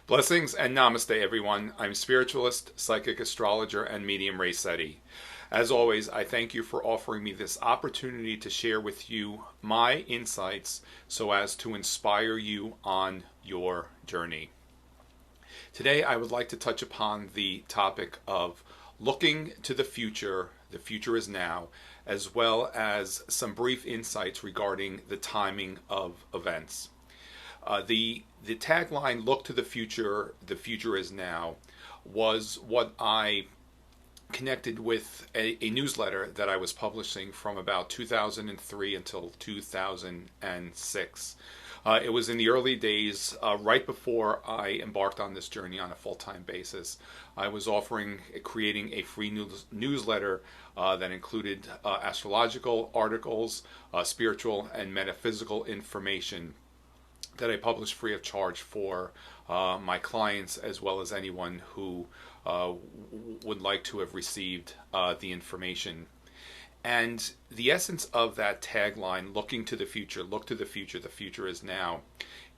Blessings and namaste, everyone. I'm spiritualist, psychic astrologer, and medium Ray Seti. As always, I thank you for offering me this opportunity to share with you my insights so as to inspire you on your journey. Today, I would like to touch upon the topic of looking to the future is now, as well as some brief insights regarding the timing of events. The tagline "Look to the future is now" was what I connected with a newsletter that I was publishing from about 2003 until 2006. It was in the early days, right before I embarked on this journey on a full-time basis. I was creating a free newsletter that included astrological articles, spiritual and metaphysical information that I published free of charge for my clients, as well as anyone who would like to have received the information. And the essence of that tagline, looking to the future, look to the future is now,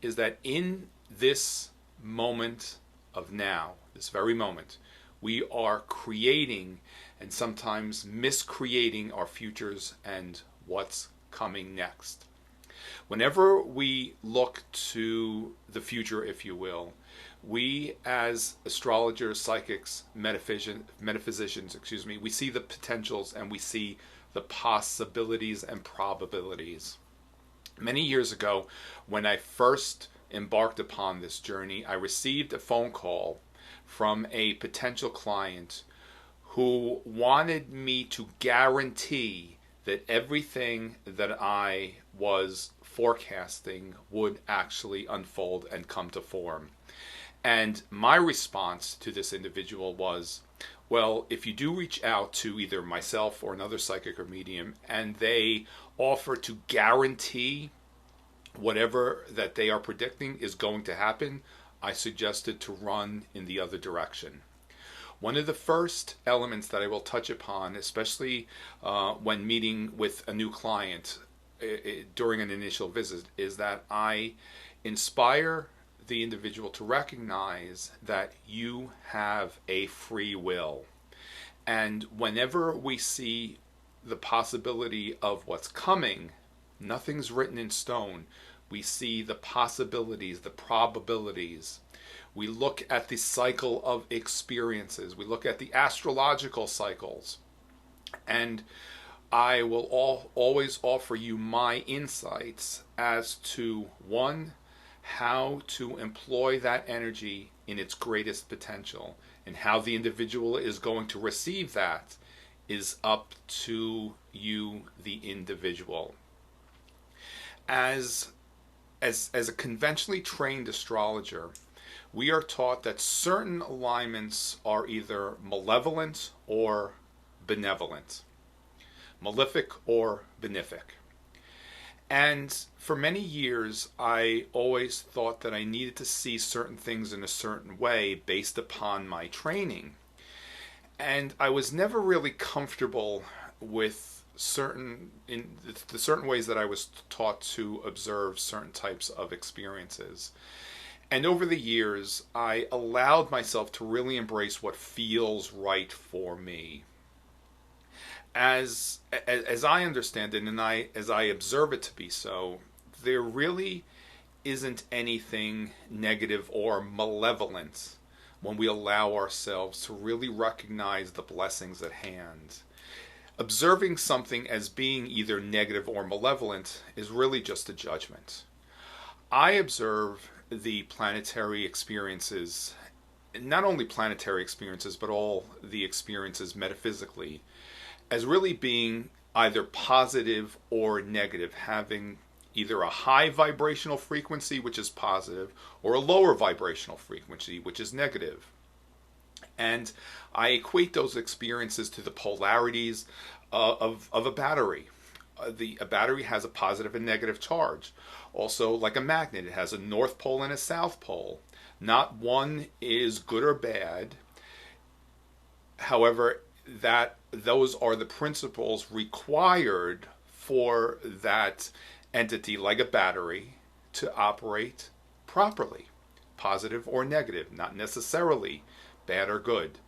is that in this moment of now, this very moment, we are creating and sometimes miscreating our futures and what's coming next. Whenever we look to the future, if you will, we as astrologers, psychics, metaphysicians, we see the potentials and we see the possibilities and probabilities. Many years ago, when I first embarked upon this journey, I received a phone call from a potential client who wanted me to guarantee that everything that I was forecasting would actually unfold and come to form. And my response to this individual was, well, if you do reach out to either myself or another psychic or medium, and they offer to guarantee whatever that they are predicting is going to happen, I suggested to run in the other direction. One of the first elements that I will touch upon, especially when meeting with a new client during an initial visit, is that I inspire the individual to recognize that you have a free will. And whenever we see the possibility of what's coming, nothing's written in stone. We see the possibilities, the probabilities. We look at the cycle of experiences. We look at the astrological cycles. And I will always offer you my insights as to, one, how to employ that energy in its greatest potential, and how the individual is going to receive that is up to you, the individual. As a conventionally trained astrologer, we are taught that certain alignments are either malevolent or benevolent, malefic or benefic. And for many years, I always thought that I needed to see certain things in a certain way based upon my training. And I was never really comfortable with the certain ways that I was taught to observe certain types of experiences. And over the years, I allowed myself to really embrace what feels right for me. As I understand it, and as I observe it to be so, there really isn't anything negative or malevolent when we allow ourselves to really recognize the blessings at hand. Observing something as being either negative or malevolent is really just a judgment. I observe the planetary experiences, not only planetary experiences, but all the experiences metaphysically, as really being either positive or negative, having either a high vibrational frequency, which is positive, or a lower vibrational frequency, which is negative. And I equate those experiences to the polarities of a battery. A battery has a positive and negative charge. Also, like a magnet, it has a north pole and a south pole. Not one is good or bad. However, those are the principles required for that entity, like a battery, to operate properly. positive or negative, not necessarily bad or good.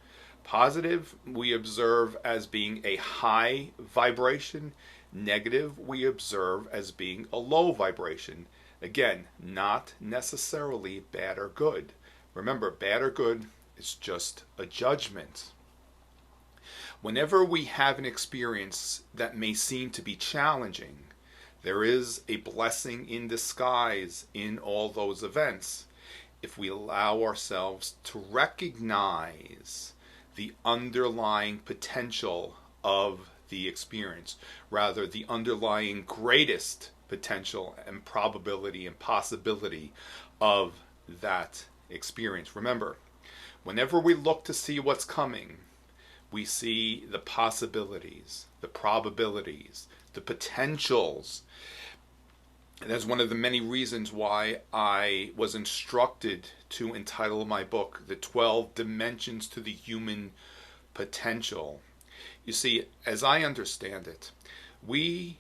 Positive we observe as being a high vibration, negative we observe as being a low vibration. Again, not necessarily bad or good. Remember, bad or good is just a judgment. Whenever we have an experience that may seem to be challenging, there is a blessing in disguise in all those events if we allow ourselves to recognize the underlying potential of the experience, rather the underlying greatest potential and probability and possibility of that experience. Remember, whenever we look to see what's coming, we see the possibilities, the probabilities, the potentials. And that's one of the many reasons why I was instructed to entitle my book The 12 Dimensions to the Human Potential. You see, as I understand it, we,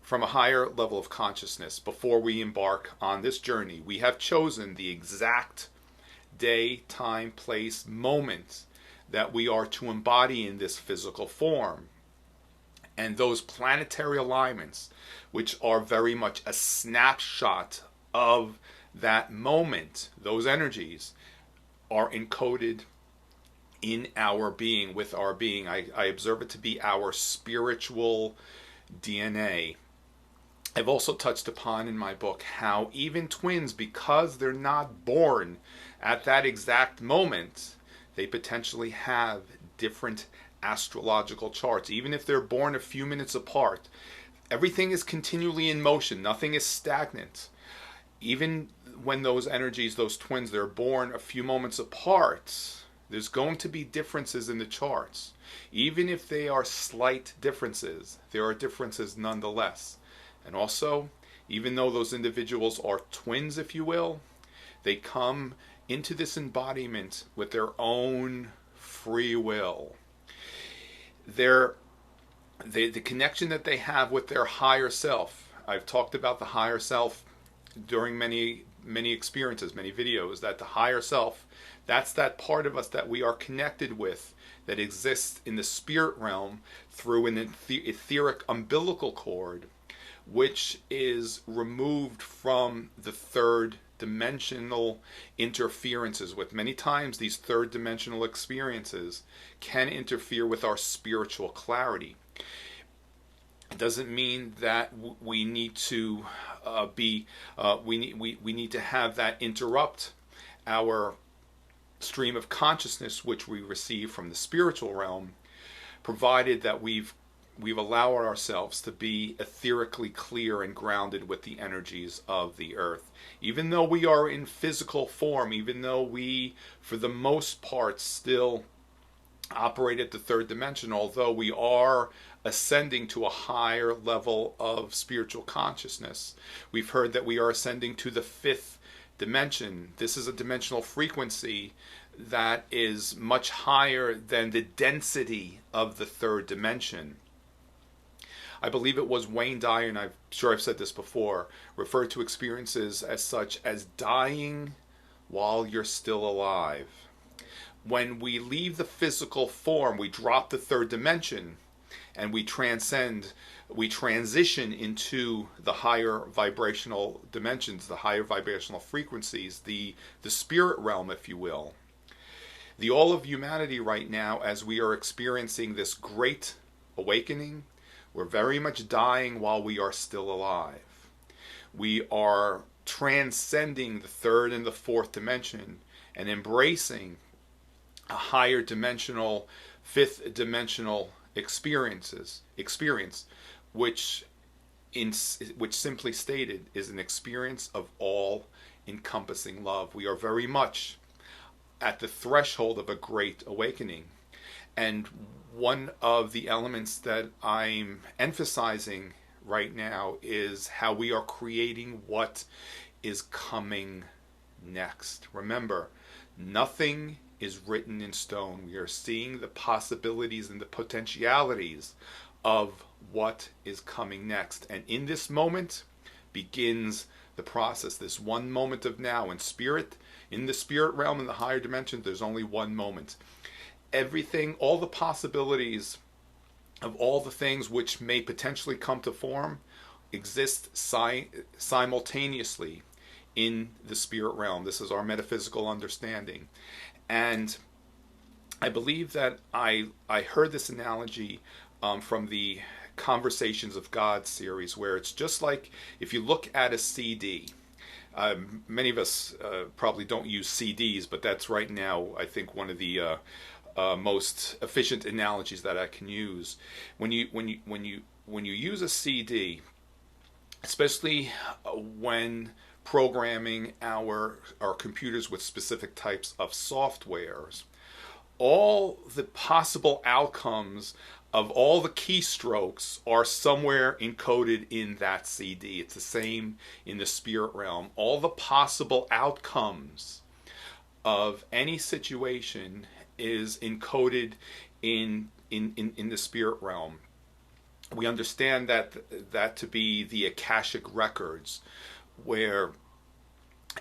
from a higher level of consciousness, before we embark on this journey, we have chosen the exact day, time, place, moment that we are to embody in this physical form. And those planetary alignments, which are very much a snapshot of that moment, those energies are encoded in our being, with our being. I observe it to be our spiritual DNA. I've also touched upon in my book how even twins, because they're not born at that exact moment, they potentially have different astrological charts. Even if they're born a few minutes apart, everything is continually in motion. Nothing is stagnant. Even when those energies, those twins, they're born a few moments apart, there's going to be differences in the charts. Even if they are slight differences, there are differences nonetheless. And also, even though those individuals are twins, if you will, they come into this embodiment with their own free will. The connection that they have with their higher self. I've talked about the higher self during many experiences, many videos, that the higher self, that's that part of us that we are connected with, that exists in the spirit realm through an etheric umbilical cord, which is removed from the third dimensional interferences with. Many times these third dimensional experiences can interfere with our spiritual clarity. It doesn't mean that we need to we need to have that interrupt our stream of consciousness which we receive from the spiritual realm, provided that we've allowed ourselves to be etherically clear and grounded with the energies of the earth. Even though we are in physical form, even though we, for the most part, still operate at the third dimension, although we are ascending to a higher level of spiritual consciousness. We've heard that we are ascending to the fifth dimension. This is a dimensional frequency that is much higher than the density of the third dimension. I believe it was Wayne Dyer, and I'm sure I've said this before, referred to experiences as such as dying while you're still alive. When we leave the physical form, we drop the third dimension and we transition into the higher vibrational dimensions, the higher vibrational frequencies, the spirit realm, if you will. The all of humanity right now, as we are experiencing this great awakening, we're very much dying while we are still alive. We are transcending the third and the fourth dimension and embracing a higher dimensional, fifth dimensional experience, which simply stated is an experience of all encompassing love. We are very much at the threshold of a great awakening. And one of the elements that I'm emphasizing right now is how we are creating what is coming next. Remember, nothing is written in stone. We are seeing the possibilities and the potentialities of what is coming next. And in this moment begins the process, this one moment of now. In spirit, in the spirit realm, in the higher dimensions, there's only one moment. Everything, all the possibilities of all the things which may potentially come to form exist simultaneously in the spirit realm. This is our metaphysical understanding. And I believe that I heard this analogy from the Conversations of God series, where it's just like if you look at a CD. Many of us probably don't use CDs, but that's right now, I think, one of the most efficient analogies that I can use. When you use a CD, especially when programming our computers with specific types of softwares, all the possible outcomes of all the keystrokes are somewhere encoded in that CD. It's the same in the spirit realm. All the possible outcomes of any situation is encoded in the spirit realm. We understand that to be the Akashic records, where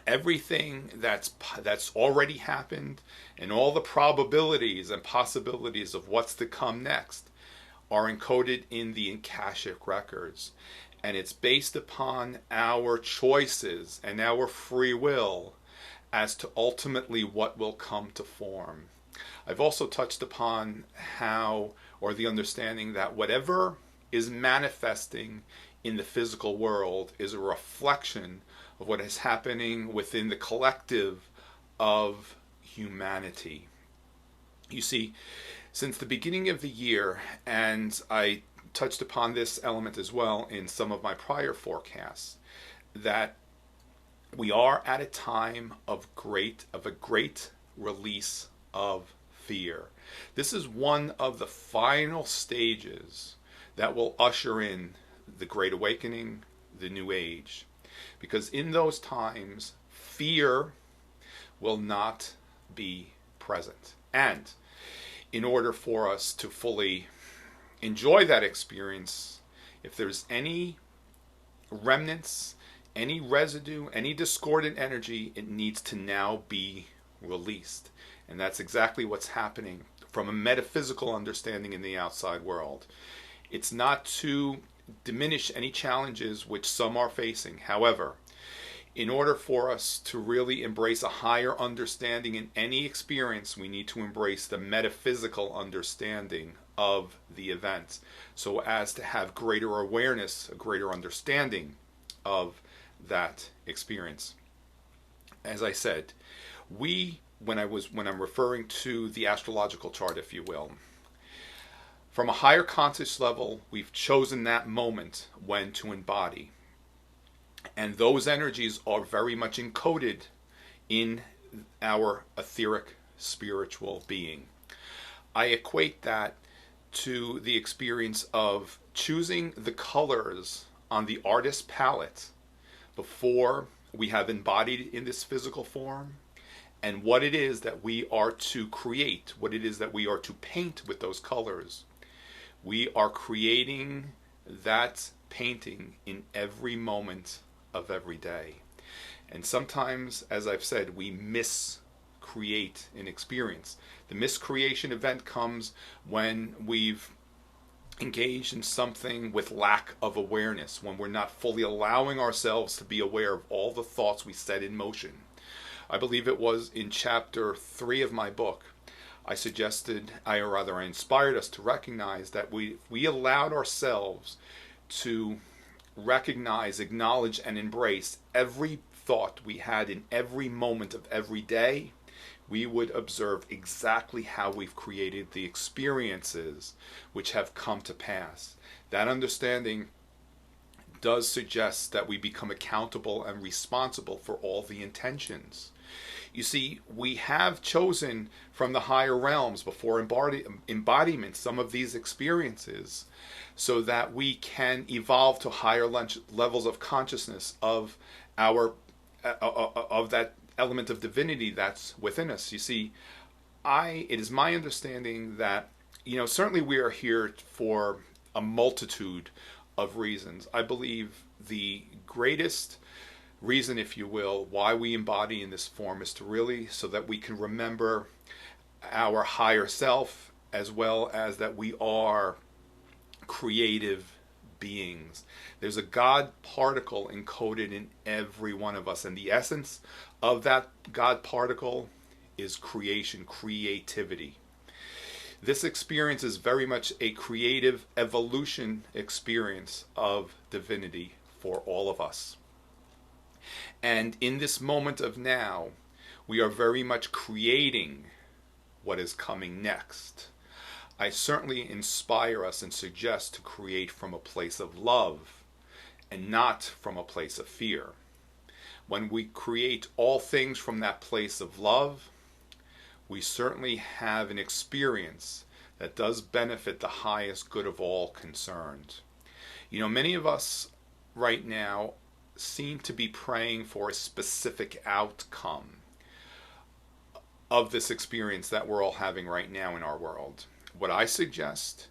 everything that's already happened and all the probabilities and possibilities of what's to come next are encoded in the Akashic records. And it's based upon our choices and our free will as to ultimately what will come to form. I've also touched upon how, or the understanding that whatever is manifesting in the physical world is a reflection of what is happening within the collective of humanity. You see, since the beginning of the year, and I touched upon this element as well in some of my prior forecasts, that we are at a time of a great release of fear. This is one of the final stages that will usher in the Great Awakening, the New Age. Because in those times, fear will not be present. And in order for us to fully enjoy that experience, if there's any remnants, any residue, any discordant energy, it needs to now be released. And that's exactly what's happening from a metaphysical understanding in the outside world. It's not to diminish any challenges which some are facing. However, in order for us to really embrace a higher understanding in any experience, we need to embrace the metaphysical understanding of the event, so as to have greater awareness, a greater understanding of that experience. As I said, when I'm referring to the astrological chart, if you will, from a higher conscious level, we've chosen that moment when to embody. And those energies are very much encoded in our etheric spiritual being. I equate that to the experience of choosing the colors on the artist's palette before we have embodied in this physical form, and what it is that we are to create, what it is that we are to paint with those colors. We are creating that painting in every moment of every day. And sometimes, as I've said, we miscreate an experience. The miscreation event comes when we've engaged in something with lack of awareness, when we're not fully allowing ourselves to be aware of all the thoughts we set in motion. I believe it was in chapter 3 of my book, I inspired us to recognize that we allowed ourselves to recognize, acknowledge, and embrace every thought we had in every moment of every day, we would observe exactly how we've created the experiences which have come to pass. That understanding does suggest that we become accountable and responsible for all the intentions. You see, we have chosen from the higher realms before embodiment some of these experiences so that we can evolve to higher levels of consciousness of that element of divinity that's within us. You see, it is my understanding that, certainly we are here for a multitude of reasons. I believe the greatest reason, if you will, why we embody in this form is to really so that we can remember our higher self, as well as that we are creative beings. There's a God particle encoded in every one of us, and the essence of that God particle is creation, creativity. This experience is very much a creative evolution experience of divinity for all of us. And in this moment of now, we are very much creating what is coming next. I certainly inspire us and suggest to create from a place of love and not from a place of fear. When we create all things from that place of love, we certainly have an experience that does benefit the highest good of all concerned. You know, many of us right now seem to be praying for a specific outcome of this experience that we're all having right now in our world. What I suggest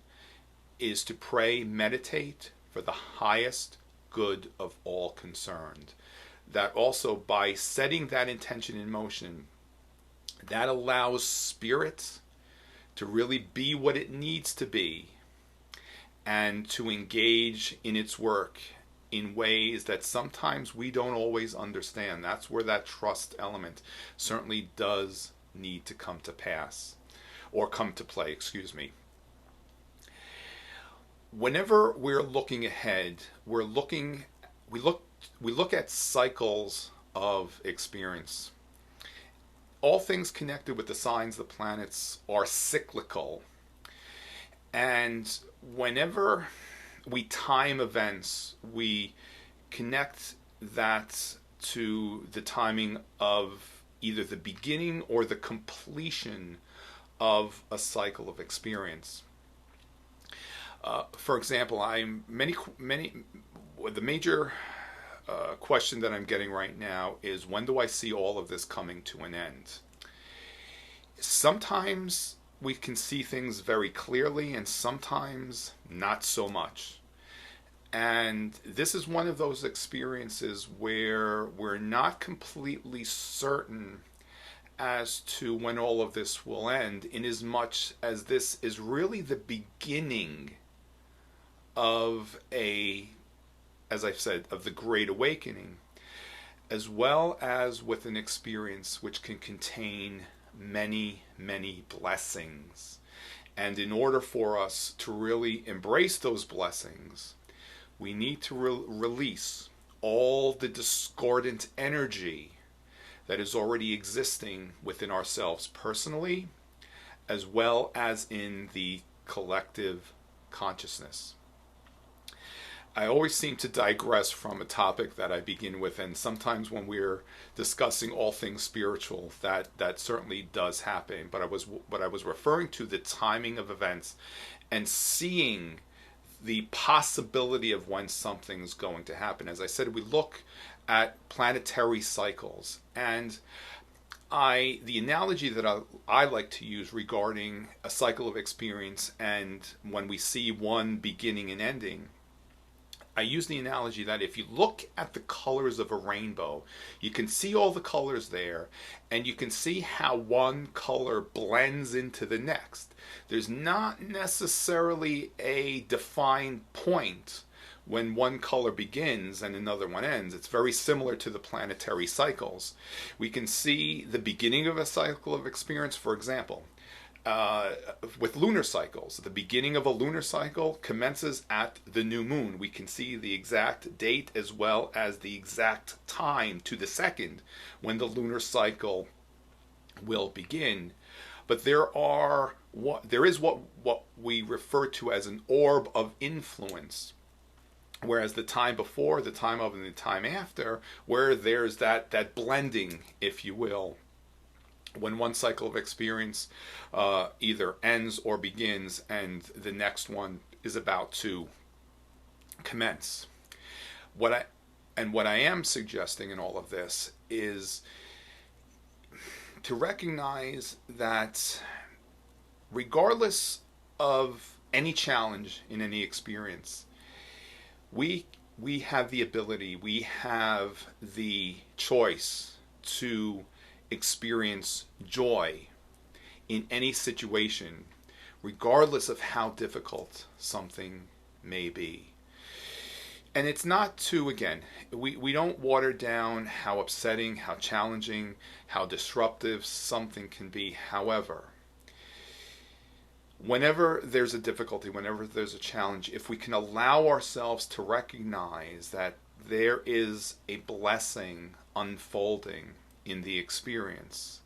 is to pray, meditate for the highest good of all concerned. That also, by setting that intention in motion, that allows spirit to really be what it needs to be and to engage in its work in ways that sometimes we don't always understand. That's where that trust element certainly does need to come to pass, or come to play, excuse me. Whenever we're looking ahead, we look at cycles of experience. All things connected with the signs, the planets, are cyclical. And whenever we time events, we connect that to the timing of either the beginning or the completion of a cycle of experience. For example, the major question that I'm getting right now is, when do I see all of this coming to an end? Sometimes we can see things very clearly, and sometimes not so much. And this is one of those experiences where we're not completely certain as to when all of this will end, inasmuch as this is really the beginning of as I've said, of the Great Awakening, as well as with an experience which can contain many, many blessings. And in order for us to really embrace those blessings, we need to release all the discordant energy that is already existing within ourselves personally, as well as in the collective consciousness. I always seem to digress from a topic that I begin with, and sometimes when we're discussing all things spiritual, that certainly does happen. But I was referring to the timing of events and seeing the possibility of when something's going to happen. As I said, we look at planetary cycles, and the analogy that I like to use regarding a cycle of experience, and when we see one beginning and ending, I use the analogy that if you look at the colors of a rainbow, you can see all the colors there, and you can see how one color blends into the next. There's not necessarily a defined point when one color begins and another one ends. It's very similar to the planetary cycles. We can see the beginning of a cycle of experience, for example. With lunar cycles, the beginning of a lunar cycle commences at the new moon. We can see the exact date as well as the exact time to the second when the lunar cycle will begin. But there is what we refer to as an orb of influence, whereas the time before, the time of, and the time after, where there's that blending, if you will, when one cycle of experience either ends or begins and the next one is about to commence. What I am suggesting in all of this is to recognize that regardless of any challenge in any experience, we we have the ability, we have the choice to experience joy in any situation, regardless of how difficult something may be. And it's not to, again, we don't water down how upsetting, how challenging, how disruptive something can be. However, whenever there's a difficulty, whenever there's a challenge, if we can allow ourselves to recognize that there is a blessing unfolding in the experience,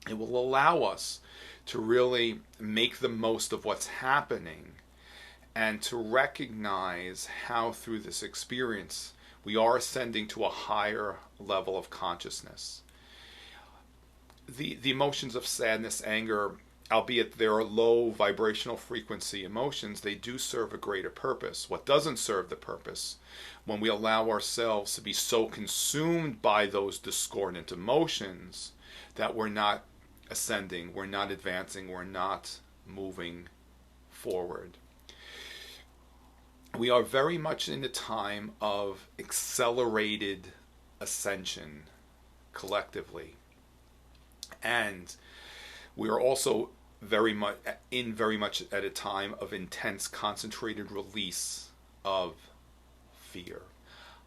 it will allow us to really make the most of what's happening and to recognize how through this experience we are ascending to a higher level of consciousness. The emotions of sadness, anger, albeit they're low vibrational frequency emotions, they do serve a greater purpose. What doesn't serve the purpose, when we allow ourselves to be so consumed by those discordant emotions that we're not ascending, we're not advancing, we're not moving forward. We are very much in a time of accelerated ascension collectively. And we are also very much at a time of intense concentrated release of fear.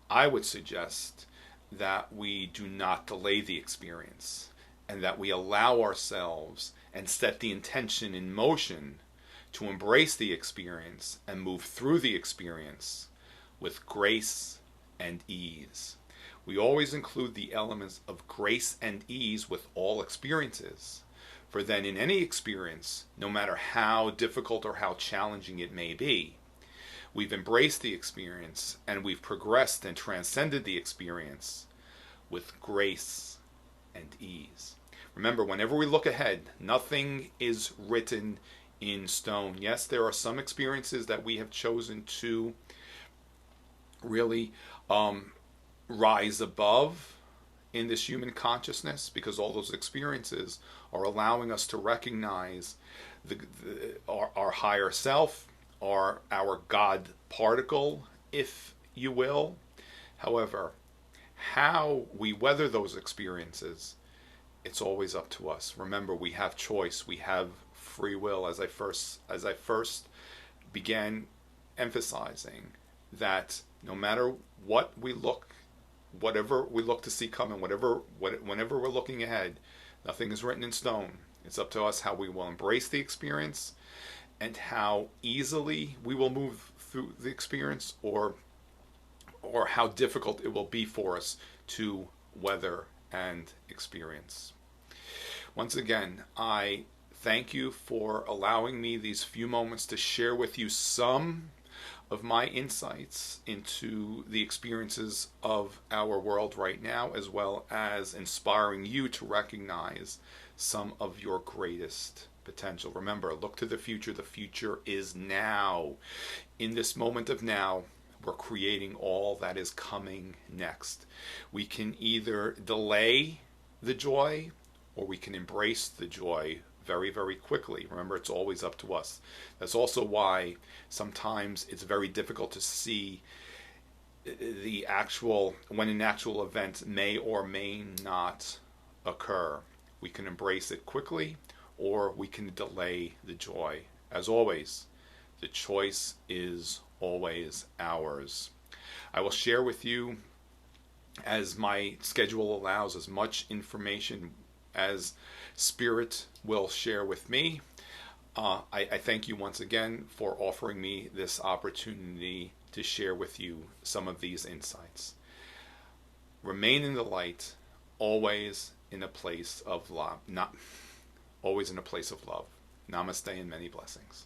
I would suggest that we do not delay the experience and that we allow ourselves and set the intention in motion to embrace the experience and move through the experience with grace and ease. We always include the elements of grace and ease with all experiences. For then in any experience, no matter how difficult or how challenging it may be, we've embraced the experience and we've progressed and transcended the experience with grace and ease. Remember, whenever we look ahead, nothing is written in stone. Yes, there are some experiences that we have chosen to really rise above in this human consciousness, because all those experiences are allowing us to recognize our higher self, our God particle, if you will. However, how we weather those experiences, it's always up to us. Remember, we have choice, we have free will, as I first began emphasizing, that no matter whatever we look to see coming, whenever we're looking ahead, nothing is written in stone. It's up to us how we will embrace the experience and how easily we will move through the experience, or how difficult it will be for us to weather and experience. Once again, I thank you for allowing me these few moments to share with you some of my insights into the experiences of our world right now, as well as inspiring you to recognize some of your greatest potential. Remember, look to the future. The future is now. In this moment of now, we're creating all that is coming next. We can either delay the joy or we can embrace the joy very, very quickly. Remember, it's always up to us. That's also why sometimes it's very difficult to see when an actual event may or may not occur. We can embrace it quickly, or we can delay the joy. As always, the choice is always ours. I will share with you, as my schedule allows, as much information as Spirit will share with me. I thank you once again for offering me this opportunity to share with you some of these insights. Remain in the light, always in a place of love. Always in a place of love. Namaste and many blessings.